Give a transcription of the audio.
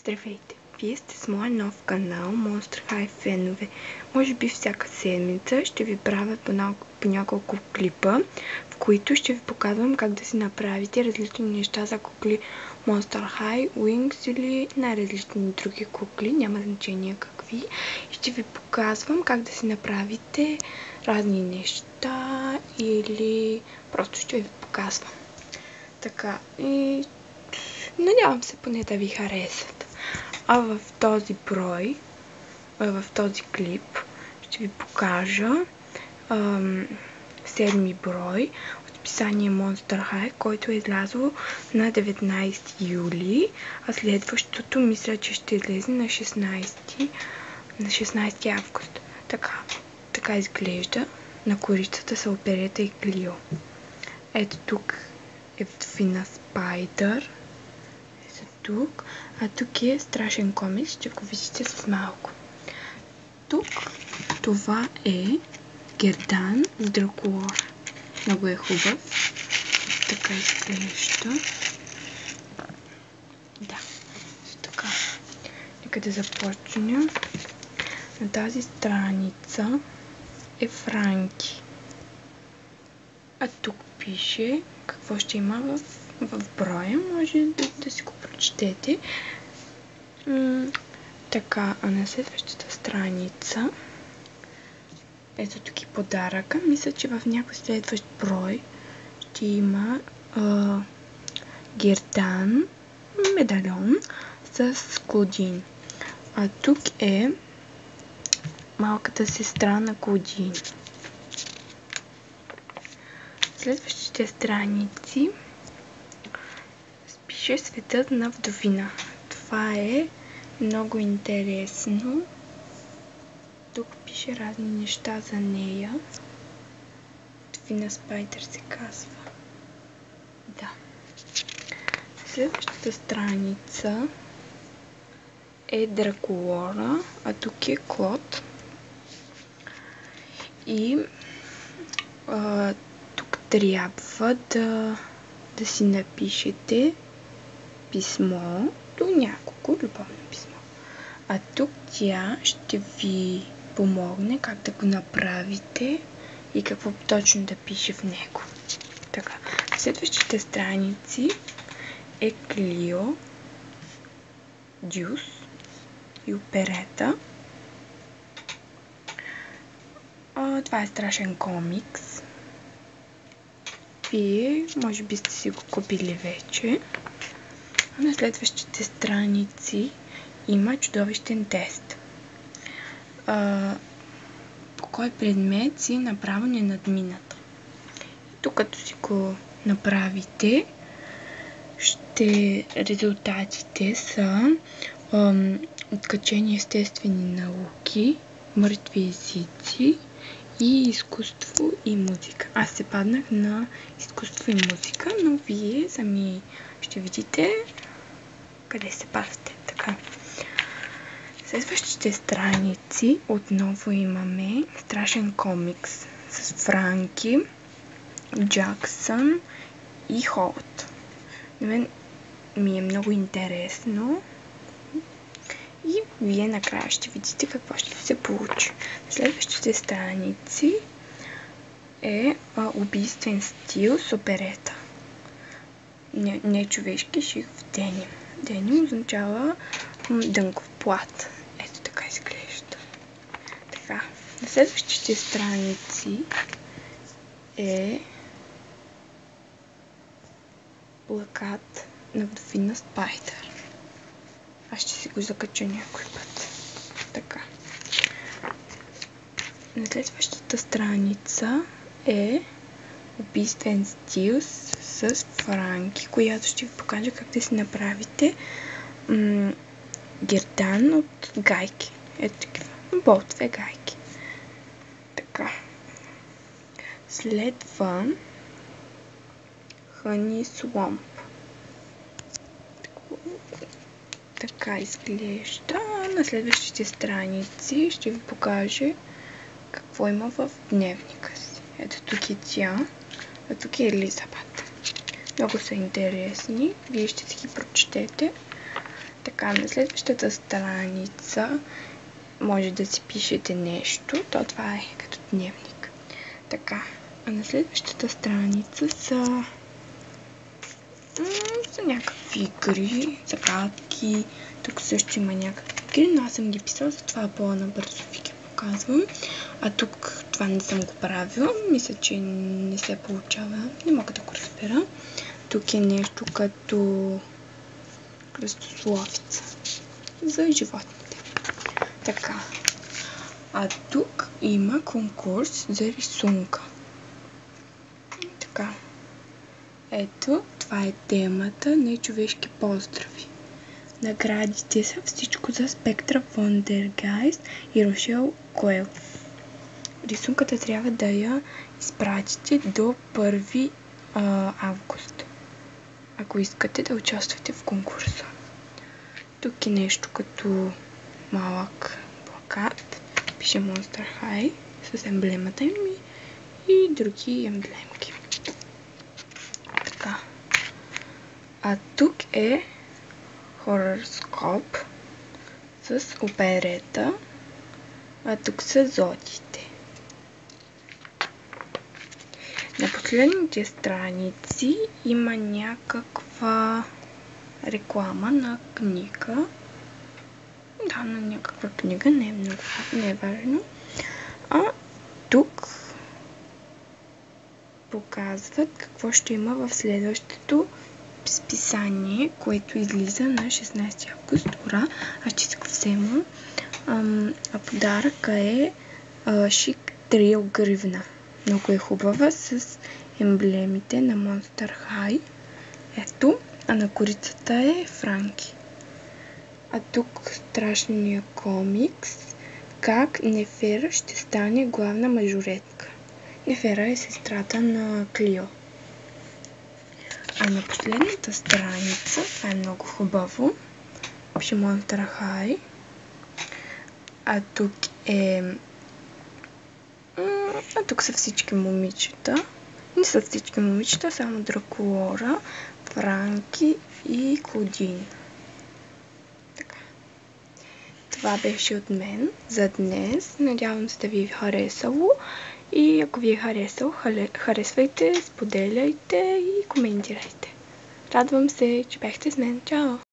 Здравейте! Вие сте с моя нов канал Monster High фенове. Може би всяка седмица ще ви правя по няколко клипа, в които ще ви показвам как да си направите различни неща за кукли Monster High, Wings или най-различни други кукли, няма значение какви. И ще ви показвам как да си направите разни неща или просто ще ви показвам. Така, и надявам се поне да ви харесат. А в този клип ще ви покажа седми брой от списание Monster High, който е излязъл на 19 юли, а следващото мисля, че ще излезе на 16 август. Така изглежда. На корицата са Оперета и Клио. Ето тук е Вдовина Спайдър. Тук, а тук е Страшен комикс, ще го видите с малко. Тук това е Гердан с Дракулора. Много е хубав. Така изглежда. Да, така. Нека да започнем. На тази страница е Франки. А тук пише какво ще има в броя, може да си го прочетете. Така, а на следващата страница ето тук и подаръка. Мисля, че в някой следващ брой ще има Гердан медальон с Клодин. А тук е малката сестра на Клодин. Следващите страници пише Светът на Вдовина. Това е много интересно. Тук пише разни неща за нея. Вдовина Спайдър се казва. Да. Следващата страница е Дракулора, а тук е Клод. И тук трябва да си напишете писмо до няколко любовно писмо. А тук тя ще ви помогне как да го направите и какво точно да пише в него. Така, следващите страници е Клио, Дюс и Оперета. Това е Страшен комикс. Вие може би сте си го купили вече. А на следващите страници има Чудовищен тест. По кой предмет си направо не надмината. Тук като си го направите, резултатите са откачени естествени науки, мъртви езици и изкуство и музика. Аз се паднах на изкуство и музика, но вие сами ще видите къде се падате. Така. Следващите страници отново имаме Страшен комикс с Франки, Джаксън и Холт. На мен ми е много интересно и вие накрая ще видите какво ще се получи. Следващите страници е Убийствен стил с Оперета. Не човешки шик в деним. Деним означава дънков плат. Ето така изглежда. Така. На следващите страници е плакат на Вдовина Спайдър. Аз ще си го закача някой път. Така. На следващата страница е Убийствен стил с Франки, която ще ви покажа как да си направите гердан от гайки. Ето такива. Болтове гайки. Така. Следва Хъни Сломп. Така изглежда. На следващите страници ще ви покажа какво има в дневника си. Ето тук е тя, а тук е Елизабет. Много са интересни. Вие ще си ги прочетете. Така, на следващата страница може да си пишете нещо, то това е като дневник. Така, а на следващата страница са някакви игри, загадки. Тук също има някакви игри, но аз съм ги писала, затова по-набързо ви ги показвам. А тук това не съм го правила, мисля, че не се получава, не мога да го разбера. Тук е нещо като кръстословица за животните. Така. А тук има конкурс за рисунка. Така. Ето, това е темата на човешки поздрави. Наградите са всичко за Спектра Вондергайст и Рошел Коел. Рисунката трябва да я изпратите до 1 август, ако искате да участвате в конкурса. Тук е нещо като малък плакат. Пише Monster High с емблемата им и други емблемки. Така. А тук е хороскоп с оперета. А тук са зодиите. На последните страници има някаква реклама на книга. Да, на някаква книга, не е важно. А тук показват какво ще има в следващото списание, което излиза на 16 август. Ура! Аз ще си го взема. А подаръка е шик трил гривна. Много е хубава с емблемите на Monster High. Ето, а на корицата е Франки. А тук страшния комикс, как Нефера ще стане главна мажоретка. Нефера е сестрата на Клио. А на последната страница, това е много хубаво, пише Monster High. А тук са всички момичета. Не са всички момичета, само Дракулора, Франки и Клодин. Така. Това беше от мен за днес. Надявам се да ви е харесало. И ако ви е харесало, харесвайте, споделяйте и коментирайте. Радвам се, че бяхте с мен. Чао!